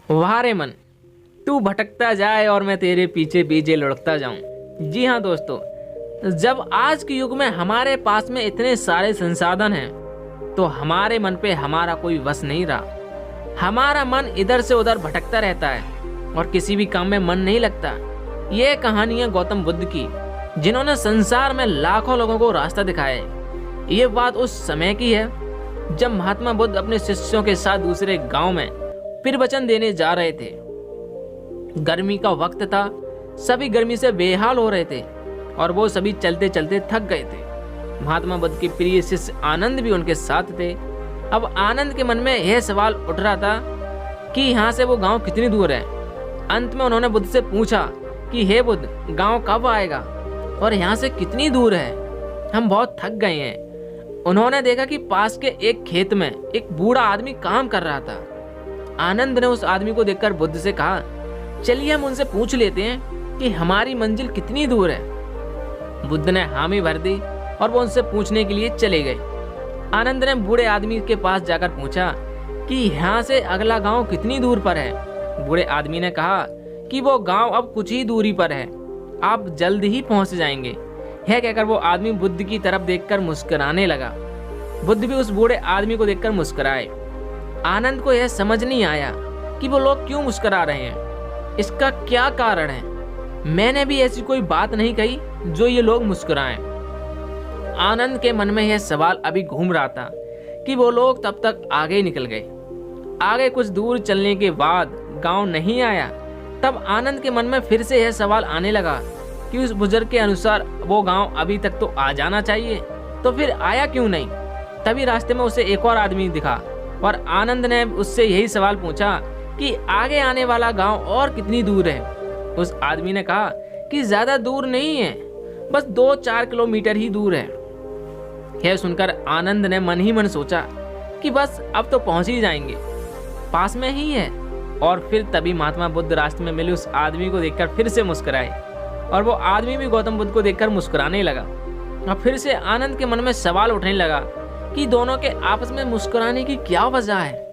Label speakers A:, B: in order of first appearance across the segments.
A: वाह रे मन, तू भटकता जाए और मैं तेरे पीछे पीछे लुढ़कता जाऊं। जी हाँ दोस्तों, जब आज के युग में हमारे पास में इतने सारे संसाधन हैं तो हमारे मन पे हमारा कोई वश नहीं रहा। हमारा मन इधर से उधर भटकता रहता है और किसी भी काम में मन नहीं लगता। ये कहानी है गौतम बुद्ध की, जिन्होंने संसार में लाखों लोगों को रास्ता दिखाया है। ये बात उस समय की है जब महात्मा बुद्ध अपने शिष्यों के साथ दूसरे गांव में प्रवचन देने जा रहे थे। गर्मी का वक्त था, सभी गर्मी से बेहाल हो रहे थे और वो सभी चलते चलते थक गए थे। महात्मा बुद्ध के प्रिय शिष्य आनंद भी उनके साथ थे। अब आनंद के मन में यह सवाल उठ रहा था कि यहाँ से वो गांव कितनी दूर है। अंत में उन्होंने बुद्ध से पूछा कि हे बुद्ध, गांव कब आएगा और यहाँ से कितनी दूर है, हम बहुत थक गए हैं। उन्होंने देखा कि पास के एक खेत में एक बूढ़ा आदमी काम कर रहा था। आनंद ने उस आदमी को देखकर बुद्ध से कहा, चलिए हम उनसे पूछ लेते हैं कि हमारी मंजिल कितनी दूर है। बुद्ध ने हामी भर दी और वो उनसे पूछने के लिए चले गए। आनंद ने बूढ़े आदमी के पास जाकर पूछा कि यहाँ से अगला गांव कितनी दूर पर है। बूढ़े आदमी ने कहा कि वो गांव अब कुछ ही दूरी पर है, आप जल्द ही पहुंच जाएंगे। यह कहकर वो आदमी बुद्ध की तरफ देखकर मुस्कुराने लगा। बुद्ध भी उस बूढ़े आदमी को देखकर मुस्कुराए। आनंद को यह समझ नहीं आया कि वो लोग क्यों मुस्कुरा रहे हैं, इसका क्या कारण है। मैंने भी ऐसी कोई बात नहीं कही जो ये लोग मुस्कुराएं। आनंद के मन में यह सवाल अभी घूम रहा था कि वो लोग तब तक आगे निकल गए। आगे कुछ दूर चलने के बाद गांव नहीं आया। तब आनंद के मन में फिर से यह सवाल आने लगा कि उस बुजुर्ग के अनुसार वो गांव अभी तक तो आ जाना चाहिए, तो फिर आया क्यों नहीं। तभी रास्ते में उसे एक और आदमी दिखा और आनंद ने उससे यही सवाल पूछा कि आगे आने वाला गांव और कितनी दूर है। उस आदमी ने कहा कि ज्यादा दूर नहीं है, बस 2-4 किलोमीटर ही दूर है। यह सुनकर आनंद ने मन ही मन सोचा कि बस अब तो पहुंच ही जाएंगे, पास में ही है। और फिर तभी महात्मा बुद्ध रास्ते में मिले उस आदमी को देखकर फिर से मुस्कुराए और वो आदमी भी गौतम बुद्ध को देखकर मुस्कुराने लगा। और फिर से आनंद के मन में सवाल उठने लगा कि दोनों के आपस में मुस्कुराने की क्या वजह है।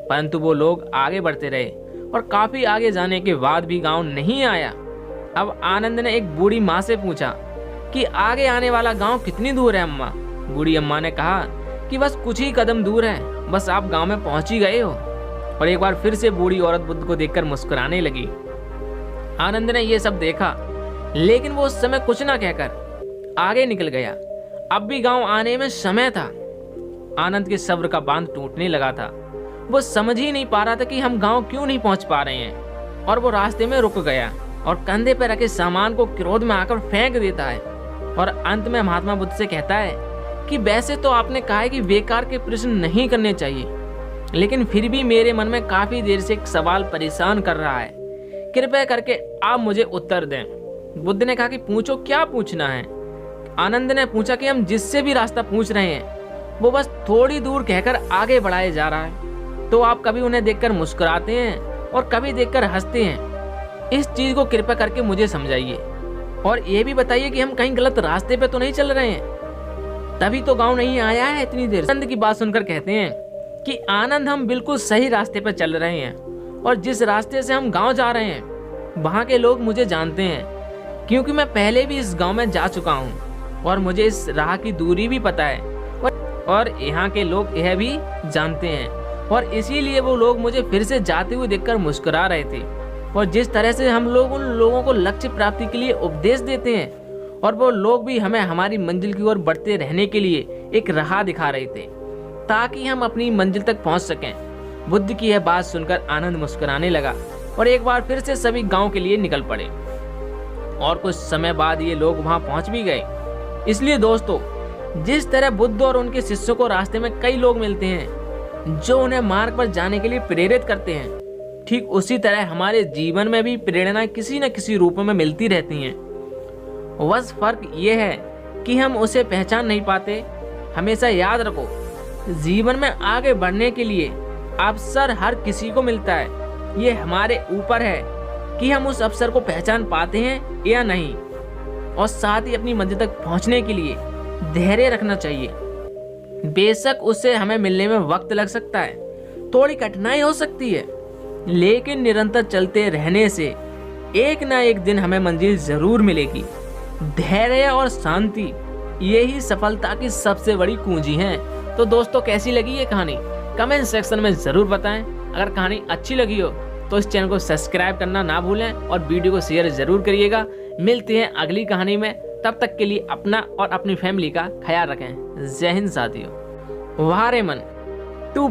A: परंतु वो लोग आगे बढ़ते रहे और काफी आगे जाने के बाद भी गांव नहीं आया। अब आनंद ने एक बूढ़ी माँ से पूछा कि आगे आने वाला गांव कितनी दूर है अम्मा। बूढ़ी अम्मा ने कहा कि बस कुछ ही कदम दूर है, बस आप गांव में पहुंच ही गए हो। और एक बार फिर से बूढ़ी औरत बुद्ध को देखकर मुस्कुराने लगी। आनंद ने यह सब देखा, लेकिन वो उस समय कुछ ना कहकर आगे निकल गया। अब भी गांव आने में समय था। आनंद के सब्र का बांध टूटने लगा था। वो समझ ही नहीं पा रहा था कि हम गांव क्यों नहीं पहुंच पा रहे हैं। और वो रास्ते में रुक गया और कंधे पर रखे सामान को क्रोध में आकर फेंक देता है। और अंत में महात्मा बुद्ध से कहता है कि वैसे तो आपने कहा है कि बेकार के प्रश्न नहीं करने चाहिए, लेकिन फिर भी मेरे मन में काफी देर से एक सवाल परेशान कर रहा है। कृपया करके आप मुझे उत्तर दें। बुद्ध ने कहा कि पूछो, क्या पूछना है। आनंद ने पूछा कि हम जिससे भी रास्ता पूछ रहे हैं वो बस थोड़ी दूर कहकर आगे बढ़ाए जा रहा है, तो आप कभी उन्हें देखकर मुस्कुराते हैं और कभी देखकर हंसते हैं। इस चीज को कृपया करके मुझे समझाइए और ये भी बताइए कि हम कहीं गलत रास्ते पे तो नहीं चल रहे हैं, तभी तो गांव नहीं आया है इतनी देर। आनंद की बात सुनकर कहते हैं कि आनंद, हम बिल्कुल सही रास्ते पर चल रहे हैं और जिस रास्ते से हम गांव जा रहे हैं वहां के लोग मुझे जानते हैं, क्योंकि मैं पहले भी इस गांव में जा चुका हूं और मुझे इस राह की दूरी भी पता है और यहाँ के लोग यह भी जानते हैं। और इसीलिए वो लोग मुझे फिर से जाते हुए देखकर मुस्कुरा रहे थे। और जिस तरह से हम लोग उन लोगों को लक्ष्य प्राप्ति के लिए उपदेश देते हैं और वो लोग भी हमें हमारी मंजिल की ओर बढ़ते रहने के लिए एक राह दिखा रहे थे ताकि हम अपनी मंजिल तक पहुंच सकें। बुद्ध की यह बात सुनकर आनंद मुस्कुराने लगा और एक बार फिर से सभी गांव के लिए निकल पड़े। और कुछ समय बाद ये लोग वहां पहुंच भी गए। इसलिए दोस्तों, जिस तरह बुद्ध और उनके शिष्यों को रास्ते में कई लोग मिलते हैं जो उन्हें मार्ग पर जाने के लिए प्रेरित करते हैं, ठीक उसी तरह हमारे जीवन में भी प्रेरणा किसी न किसी रूप में मिलती रहती हैं। बस फर्क ये है कि हम उसे पहचान नहीं पाते। हमेशा याद रखो, जीवन में आगे बढ़ने के लिए अवसर हर किसी को मिलता है। ये हमारे ऊपर है कि हम उस अवसर को पहचान पाते हैं या नहीं। और साथ ही अपनी मंजिल तक पहुंचने के लिए धैर्य रखना चाहिए। बेशक उससे हमें मिलने में वक्त लग सकता है, थोड़ी कठिनाई हो सकती है, लेकिन निरंतर चलते रहने से एक ना एक दिन हमें मंजिल जरूर मिलेगी। धैर्य और शांति यही सफलता की सबसे बड़ी कुंजी है। तो दोस्तों, कैसी लगी ये कहानी कमेंट सेक्शन में जरूर बताएं। अगर कहानी अच्छी लगी हो तो इस चैनल को सब्सक्राइब करना ना भूलें और वीडियो को शेयर जरूर करिएगा। मिलते हैं अगली कहानी में, तब तक के लिए अपना और अपनी फैमिली का ख्याल रखें। जय हिंद साथियों। वाह रे मन, तू